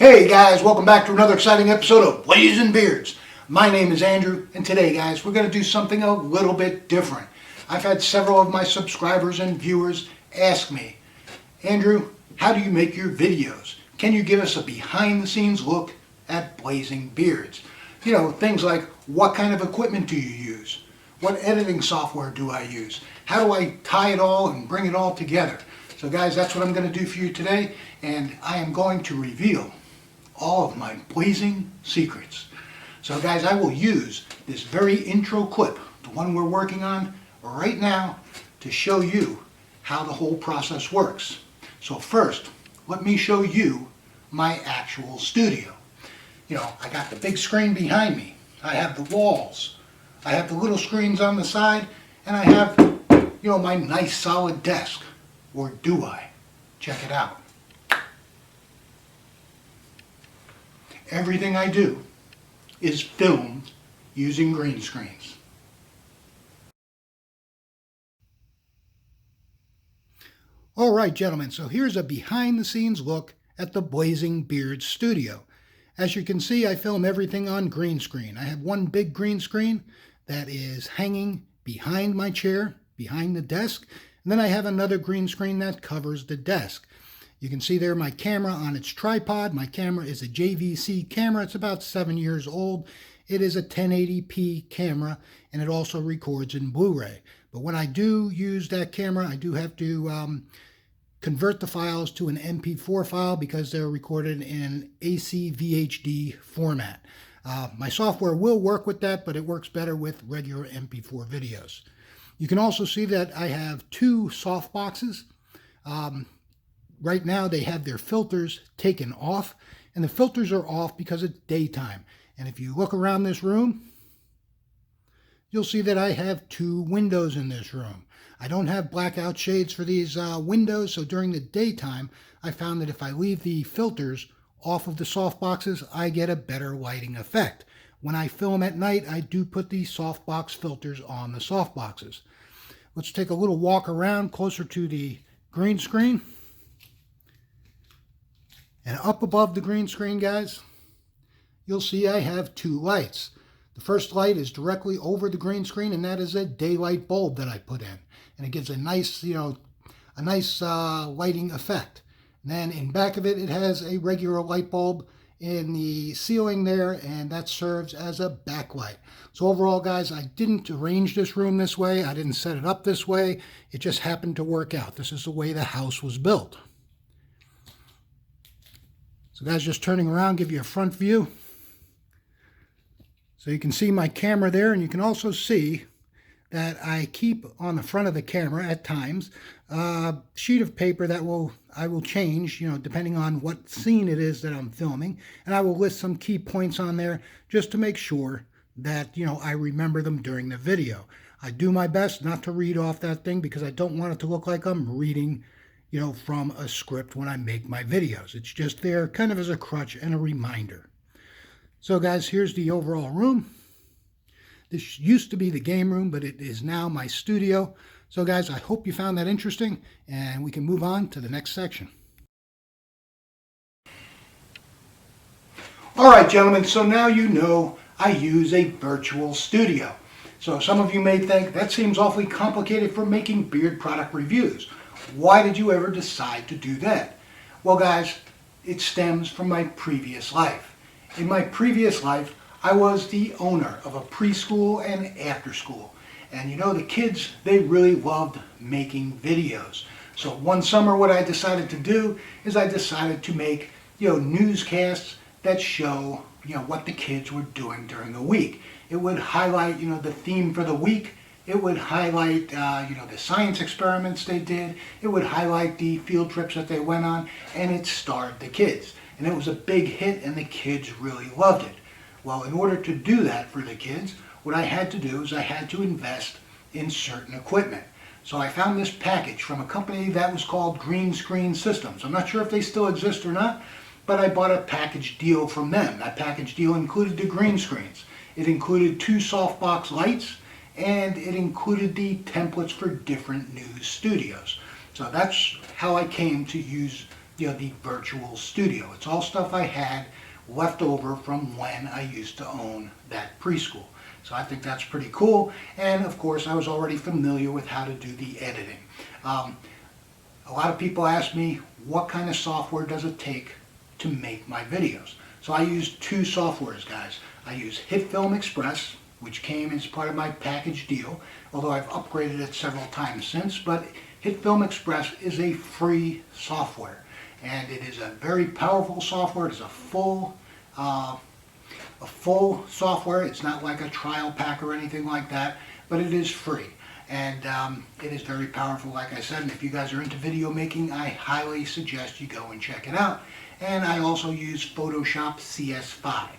Hey guys, welcome back to another exciting episode of Blazing Beards. My name is Andrew, and today guys, we're going to do something a little bit different. I've had several of my subscribers and viewers ask me, Andrew, how do you make your videos? Can you give us a behind the scenes look at Blazing Beards? You know, things like what kind of equipment do you use? What editing software do I use? How do I tie it all and bring it all together? So guys, that's what I'm going to do for you today, and I am going to reveal all of my blazing secrets. So guys, I will use this very intro clip, the one we're working on right now, to show you how the whole process works. So first, let me show you my actual studio. You know, I got the big screen behind me. I have the walls. I have the little screens on the side, and I have, you know, my nice solid desk. Or do I? Check it out. Everything I do is filmed using green screens. Alright gentlemen, so here's a behind the scenes look at the Blazing Beards studio. As you can see, I film everything on green screen. I have one big green screen that is hanging behind my chair, behind the desk, and then I have another green screen that covers the desk. You can see there my camera on its tripod. My camera is a JVC camera. It's about 7 years old. It is a 1080p camera, and it also records in Blu-ray. But when I do use that camera, I do have to convert the files to an MP4 file because they're recorded in ACVHD format. My software will work with that, but it works better with regular MP4 videos. You can also see that I have two soft boxes. Right now they have their filters taken off, and the filters are off because it's daytime. And if you look around this room, you'll see that I have two windows in this room. I don't have blackout shades for these windows, so during the daytime, I found that if I leave the filters off of the soft boxes, I get a better lighting effect. When I film at night, I do put the softbox filters on the soft boxes. Let's take a little walk around closer to the green screen. And up above the green screen, guys, you'll see I have two lights. The first light is directly over the green screen, and that is a daylight bulb that I put in. And it gives a nice, lighting effect. And then in back of it, it has a regular light bulb in the ceiling there, and that serves as a backlight. So overall, guys, I didn't arrange this room this way. I didn't set it up this way. It just happened to work out. This is the way the house was built. So guys, just turning around, give you a front view. So you can see my camera there, and you can also see that I keep on the front of the camera at times a sheet of paper that I will change, depending on what scene it is that I'm filming, and I will list some key points on there just to make sure that I remember them during the video. I do my best not to read off that thing because I don't want it to look like I'm reading from a script when I make my videos. It's just there kind of as a crutch and a reminder. So guys, here's the overall room. This used to be the game room, but it is now my studio. So guys, I hope you found that interesting, and we can move on to the next section. All right, gentlemen, so now you know I use a virtual studio. So some of you may think that seems awfully complicated for making beard product reviews. Why did you ever decide to do that? Well guys, it stems from my previous life. In my previous life, I was the owner of a preschool and after school. And the kids, they really loved making videos. So one summer what I decided to do is I decided to make, newscasts that show, what the kids were doing during the week. It would highlight, the theme for the week. It would highlight, the science experiments they did. It would highlight the field trips that they went on, and it starred the kids. And it was a big hit, and the kids really loved it. Well, in order to do that for the kids, what I had to do is I had to invest in certain equipment. So I found this package from a company that was called Green Screen Systems. I'm not sure if they still exist or not, but I bought a package deal from them. That package deal included the green screens. It included two softbox lights, and it included the templates for different news studios. So that's how I came to use the virtual studio. It's all stuff I had left over from when I used to own that preschool. So I think that's pretty cool. And of course, I was already familiar with how to do the editing. A lot of people ask me, what kind of software does it take to make my videos? So I use two softwares, guys. I use HitFilm Express, which came as part of my package deal, although I've upgraded it several times since. But HitFilm Express is a free software, and it is a very powerful software. It is a full software. It's not like a trial pack or anything like that, but it is free. And it is very powerful, like I said. And if you guys are into video making, I highly suggest you go and check it out. And I also use Photoshop CS5.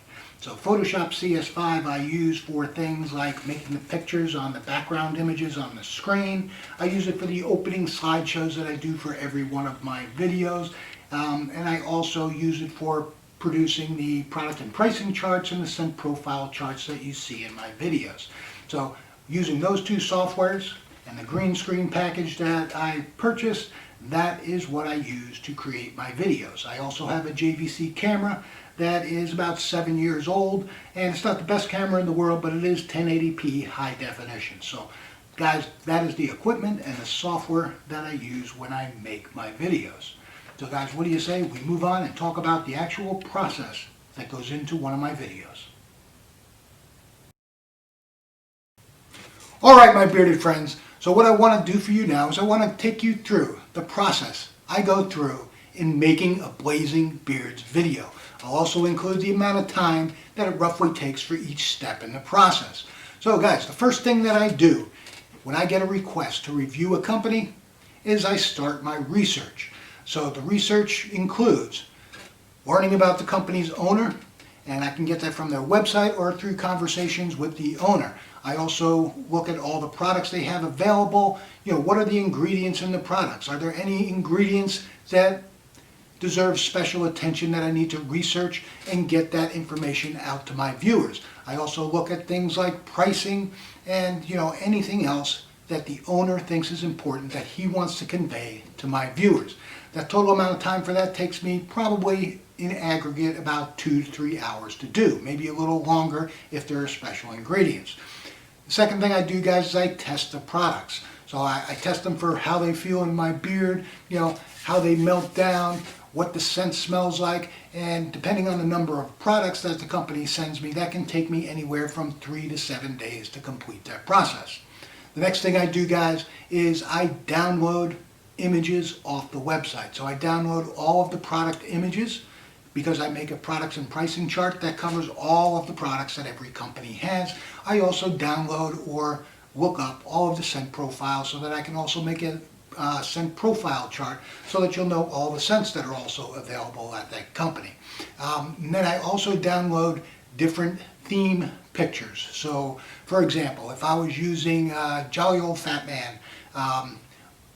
So Photoshop CS5 I use for things like making the pictures on the background images on the screen. I use it for the opening slideshows that I do for every one of my videos. And I also use it for producing the product and pricing charts and the scent profile charts that you see in my videos. So using those two softwares and the green screen package that I purchased, that is what I use to create my videos. I also have a JVC camera that is about 7 years old, and it's not the best camera in the world, but it is 1080p high definition. So guys, that is the equipment and the software that I use when I make my videos. So guys, what do you say we move on and talk about the actual process that goes into one of my videos? All right, my bearded friends. So what I want to do for you now is I want to take you through the process I go through in making a Blazing Beards video. I'll also include the amount of time that it roughly takes for each step in the process. So guys, the first thing that I do when I get a request to review a company is I start my research. So the research includes learning about the company's owner, and I can get that from their website or through conversations with the owner. I also look at all the products they have available. What are the ingredients in the products? Are there any ingredients that deserve special attention that I need to research and get that information out to my viewers? I also look at things like pricing and anything else that the owner thinks is important that he wants to convey to my viewers. The total amount of time for that takes me probably in aggregate about 2 to 3 hours to do, maybe a little longer if there are special ingredients. The second thing I do, guys, is I test the products. So I test them for how they feel in my beard, how they melt down, what the scent smells like, and depending on the number of products that the company sends me, that can take me anywhere from 3 to 7 days to complete that process. The next thing I do, guys, is I download images off the website. So I download all of the product images because I make a products and pricing chart that covers all of the products that every company has. I also download or look up all of the scent profiles so that I can also make a scent profile chart so that you'll know all the scents that are also available at that company. And then I also download different theme pictures. So for example, if I was using Jolly Old Fat Man,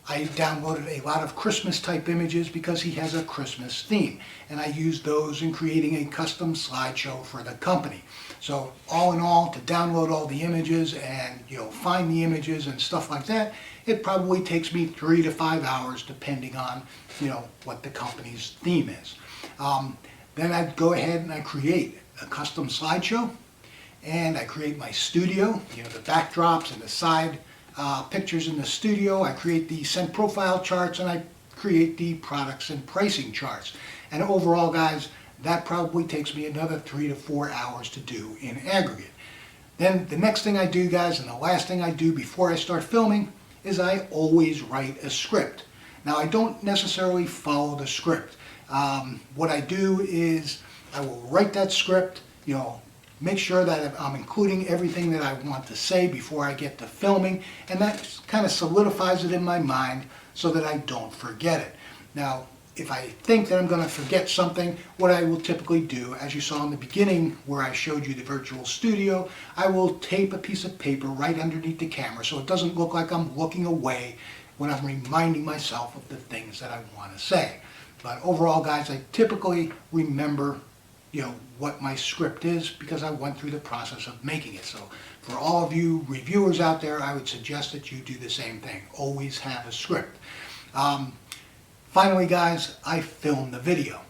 I downloaded a lot of Christmas type images because he has a Christmas theme, and I used those in creating a custom slideshow for the company. So all in all, to download all the images and find the images and stuff like that, it probably takes me 3 to 5 hours depending on what the company's theme is. Then I go ahead and I create a custom slideshow, and I create my studio, the backdrops and the side pictures in the studio. I create the scent profile charts, and I create the products and pricing charts. And overall, guys, that probably takes me another 3 to 4 hours to do in aggregate. Then the next thing I do, guys, and the last thing I do before I start filming, is I always write a script. Now, I don't necessarily follow the script. What I do is I will write that script, make sure that I'm including everything that I want to say before I get to filming, and that kind of solidifies it in my mind so that I don't forget it. Now, if I think that I'm going to forget something, what I will typically do, as you saw in the beginning where I showed you the virtual studio, I will tape a piece of paper right underneath the camera so it doesn't look like I'm looking away when I'm reminding myself of the things that I want to say. But overall, guys, I typically remember what my script is because I went through the process of making it. So for all of you reviewers out there, I would suggest that you do the same thing. Always have a script. Finally, guys, I filmed the video.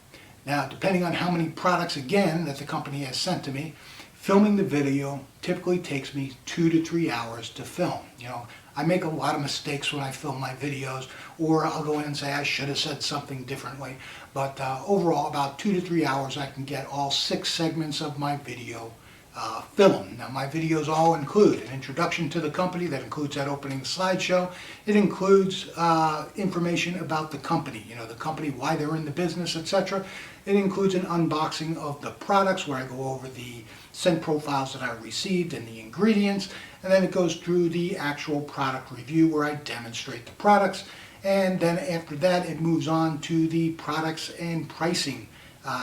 Now, depending on how many products, again, that the company has sent to me, filming the video typically takes me 2 to 3 hours to film. You know, I make a lot of mistakes when I film my videos, or I'll go in and say I should have said something differently. But overall, about 2 to 3 hours, I can get all 6 segments of my video filmed. Now, my videos all include an introduction to the company that includes that opening slideshow. It includes information about the company, you know, the company, why they're in the business, etc. It includes an unboxing of the products where I go over the scent profiles that I received and the ingredients, and then it goes through the actual product review where I demonstrate the products, and then after that it moves on to the products and pricing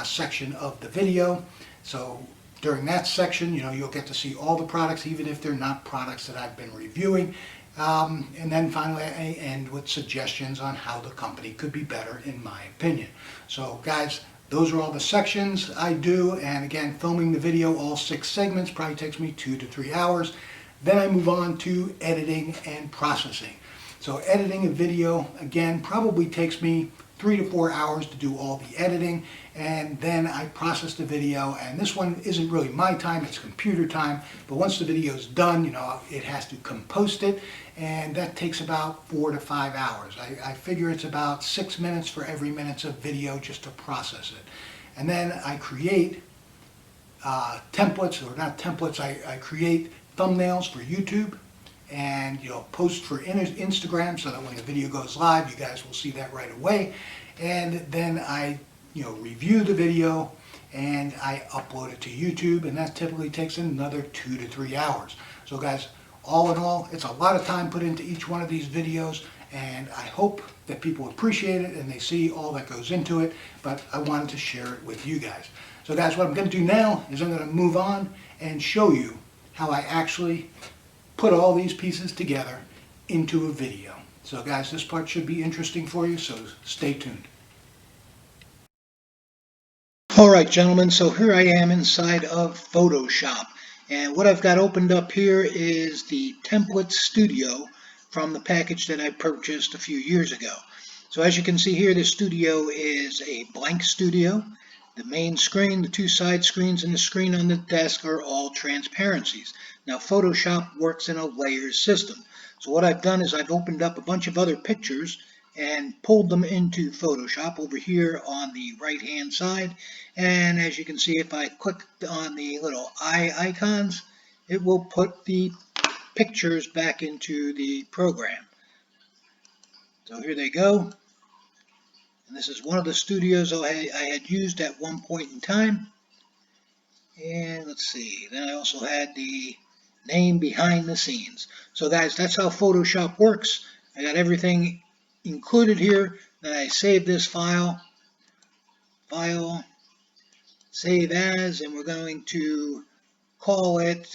section of the video. So during that section, you know, you'll get to see all the products, even if they're not products that I've been reviewing. And then finally, I end with suggestions on how the company could be better, in my opinion. So guys, those are all the sections I do. And again, filming the video, all 6 segments, probably takes me 2 to 3 hours. Then I move on to editing and processing. So editing a video, again, probably takes me 3 to 4 hours to do all the editing, and then I process the video. And this one isn't really my time, it's computer time, but once the video is done, you know, it has to compost it, and that takes about 4 to 5 hours. I figure it's about 6 minutes for every minute of video just to process it. And then I create templates, or not templates, I create thumbnails for YouTube, and you know, post for Instagram, so that when the video goes live, you guys will see that right away. And then I, you know, review the video and I upload it to YouTube, and that typically takes another 2 to 3 hours. So guys, all in all, it's a lot of time put into each one of these videos, and I hope that people appreciate it and they see all that goes into it, but I wanted to share it with you guys. So guys, what I'm going to do now is I'm going to move on and show you how I actually put all these pieces together into a video. So guys, this part should be interesting for you, so stay tuned. Alright gentlemen, so here I am inside of Photoshop, and what I've got opened up here is the Template Studio from the package that I purchased a few years ago. So as you can see here, the studio is a blank studio. The main screen, the 2 side screens, and the screen on the desk are all transparencies. Now Photoshop works in a layers system. So what I've done is I've opened up a bunch of other pictures and pulled them into Photoshop over here on the right hand side. And as you can see, if I click on the little eye icons, it will put the pictures back into the program. So here they go. And this is one of the studios I had used at one point in time. And let's see, then I also had the name behind the scenes. So guys, that's how Photoshop works. I got everything included here. Then I save this file, save as, and we're going to call it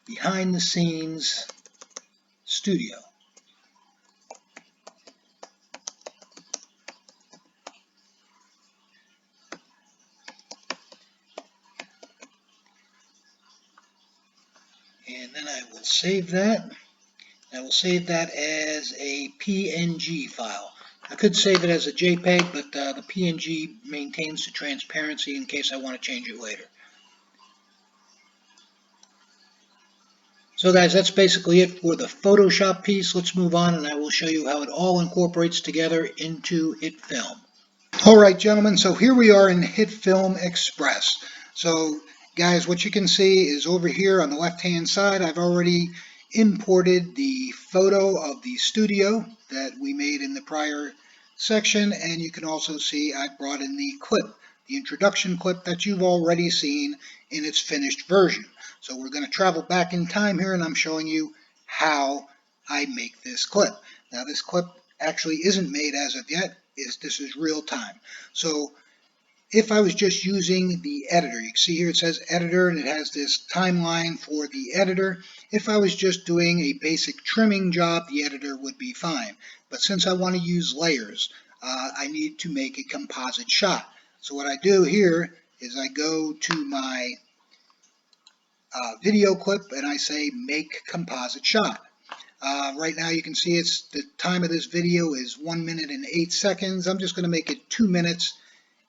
Behind the Scenes Studio. And then I will save that. I will save that as a PNG file. I could save it as a JPEG, but the PNG maintains the transparency in case I want to change it later. So guys, that's basically it for the Photoshop piece. Let's move on and I will show you how it all incorporates together into HitFilm. Alright gentlemen, so here we are in HitFilm Express. So guys, what you can see is over here on the left hand side, I've already imported the photo of the studio that we made in the prior section, and you can also see I brought in the clip, the introduction clip that you've already seen in its finished version. So we're going to travel back in time here, and I'm showing you how I make this clip. Now this clip actually isn't made as of yet. This is real time. So if I was just using the editor, you can see here it says editor and it has this timeline for the editor. If I was just doing a basic trimming job, the editor would be fine. But since I want to use layers, I need to make a composite shot. So what I do here is I go to my video clip and I say make composite shot. Right now you can see it's the time of this video is 1 minute and 8 seconds. I'm just going to make it 2 minutes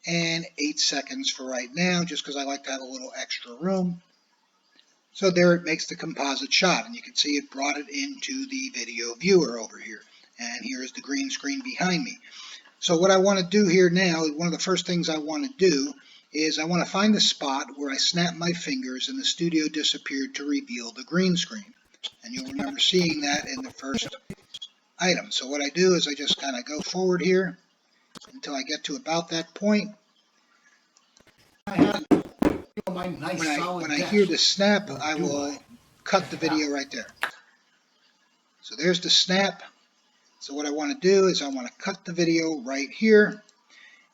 and 8 seconds for right now, just because I like to have a little extra room. So there it makes the composite shot, and you can see it brought it into the video viewer over here. And here is the green screen behind me. So what I want to do here now, one of the first things I want to do is I want to find the spot where I snapped my fingers and the studio disappeared to reveal the green screen. And you'll remember seeing that in the first item. So what I do is I just kind of go forward here until I get to about that point. When I hear the snap, I will cut the video right there. So there's the snap. So what I want to do is I want to cut the video right here.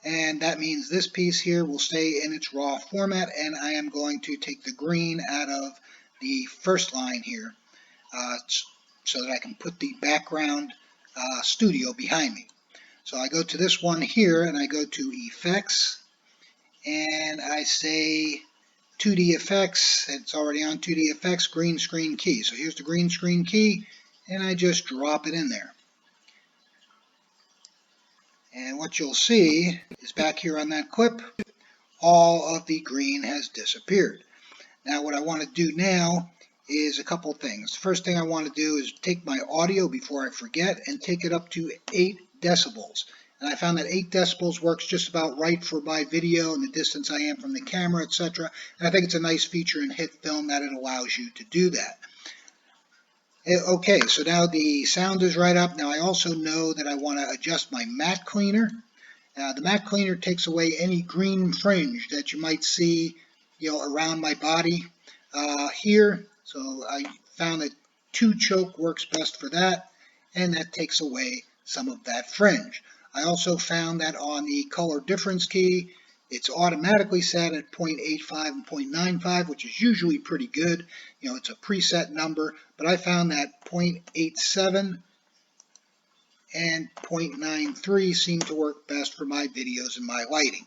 And that means this piece here will stay in its raw format, and I am going to take the green out of the first line here so that I can put the background studio behind me. So I go to this one here and I go to Effects and I say 2D Effects. It's already on 2D Effects, green screen key. So here's the green screen key and I just drop it in there. And what you'll see is back here on that clip, all of the green has disappeared. Now what I want to do now is a couple things. First thing I want to do is take my audio before I forget and take it up to 8 decibels. And I found that 8 decibels works just about right for my video and the distance I am from the camera, etc. And I think it's a nice feature in HitFilm that it allows you to do that. Okay, so now the sound is right up. Now I also know that I want to adjust my matte cleaner. The matte cleaner takes away any green fringe that you might see, around my body here. So I found that 2 choke works best for that, and that takes away some of that fringe. I also found that on the color difference key, it's automatically set at 0.85 and 0.95, which is usually pretty good. It's a preset number, but I found that 0.87 and 0.93 seem to work best for my videos and my lighting.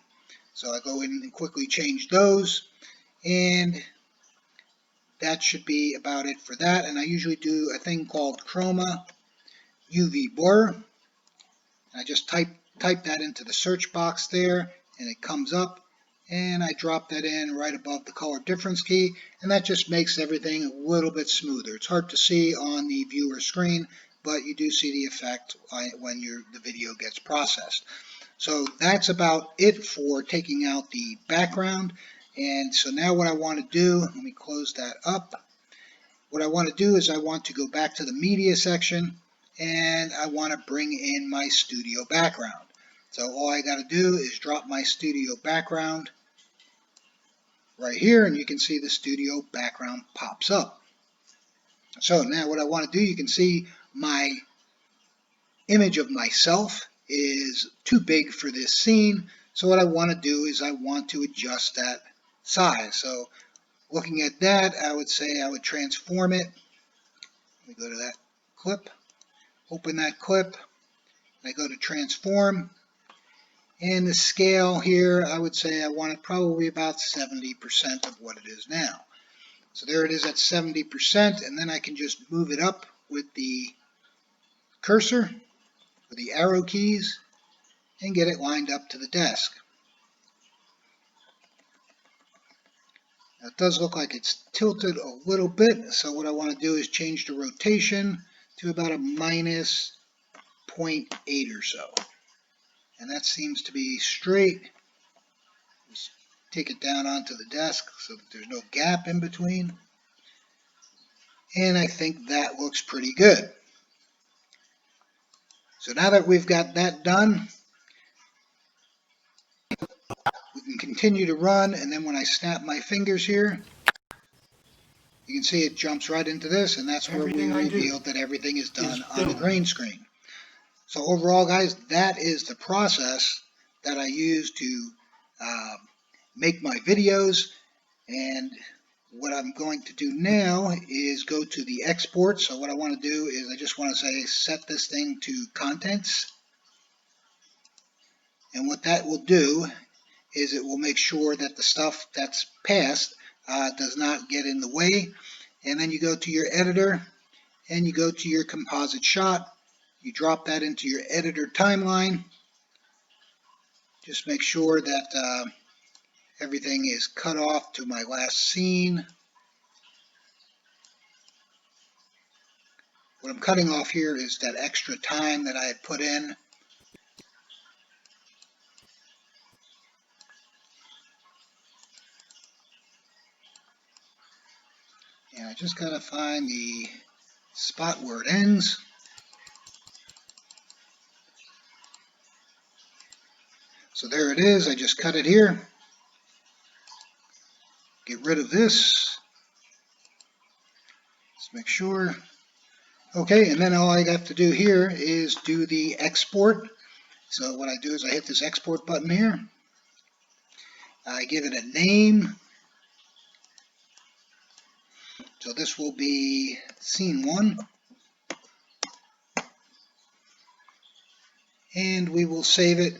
So I go in and quickly change those, and that should be about it for that. And I usually do a thing called Chroma UV Blur. I just type that into the search box there, and it comes up, and I drop that in right above the color difference key, and that just makes everything a little bit smoother. It's hard to see on the viewer screen, but you do see the effect when the video gets processed. So that's about it for taking out the background. And so now what I want to do, let me close that up. What I want to do is I want to go back to the media section and I want to bring in my studio background. So all I got to do is drop my studio background right here, and you can see the studio background pops up. So now what I want to do, you can see my image of myself is too big for this scene. So what I want to do is I want to adjust that size. So looking at that, I would say I would transform it. Let me go to that clip, open that clip, I go to transform, and the scale here, I would say I want it probably about 70% of what it is now. So there it is at 70%, and then I can just move it up with the cursor, with the arrow keys, and get it lined up to the desk. Now it does look like it's tilted a little bit, so what I want to do is change the rotation to about a minus 0.8 or so. And that seems to be straight. Just take it down onto the desk so that there's no gap in between. And I think that looks pretty good. So now that we've got that done, we can continue to run, and then when I snap my fingers here, you can see it jumps right into this, and that's where we revealed that everything is done on the green screen. So overall, guys, that is the process that I use to make my videos. And what I'm going to do now is go to the export. So what I want to do is I just want to say set this thing to contents. And what that will do is it will make sure that the stuff that's passed does not get in the way. And then you go to your editor and you go to your composite shot. You drop that into your editor timeline. Just make sure that everything is cut off to my last scene. What I'm cutting off here is that extra time that I had put in. And I just got to find the spot where it ends. So there it is. I just cut it here. Get rid of this. Let's make sure. Okay, and then all I have to do here is do the export. So what I do is I hit this export button here. I give it a name. So this will be scene 1. And we will save it.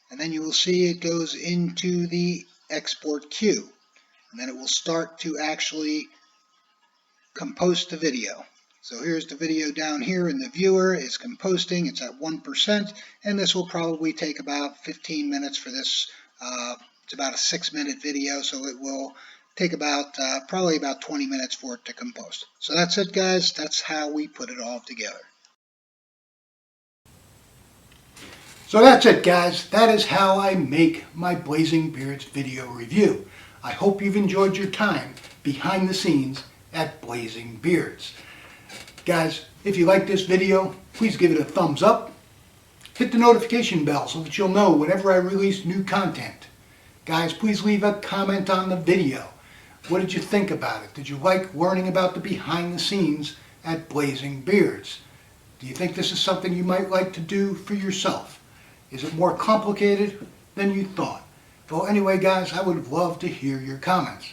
And then you will see it goes into the export queue. And then it will start to actually compose the video. So here's the video down here in the viewer. It's composting. It's at 1%. And this will probably take about 15 minutes for this. It's about a 6-minute video, so it will take about probably about 20 minutes for it to compose. So that's it, guys. That's how we put it all together. So that's it, guys. That is how I make my Blazing Beards video review. I hope you've enjoyed your time behind the scenes at Blazing Beards. Guys, if you like this video, please give it a thumbs up. Hit the notification bell so that you'll know whenever I release new content. Guys, please leave a comment on the video. What did you think about it? Did you like learning about the behind the scenes at Blazing Beards? Do you think this is something you might like to do for yourself? Is it more complicated than you thought? Well, anyway, guys, I would love to hear your comments.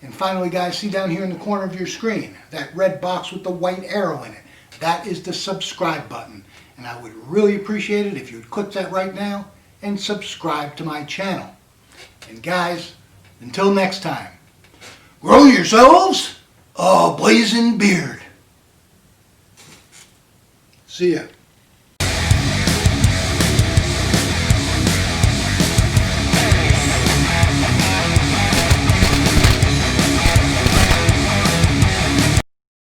And finally, guys, see down here in the corner of your screen, that red box with the white arrow in it. That is the subscribe button. And I would really appreciate it if you would click that right now and subscribe to my channel. And guys, until next time, grow yourselves a blazing beard. See ya.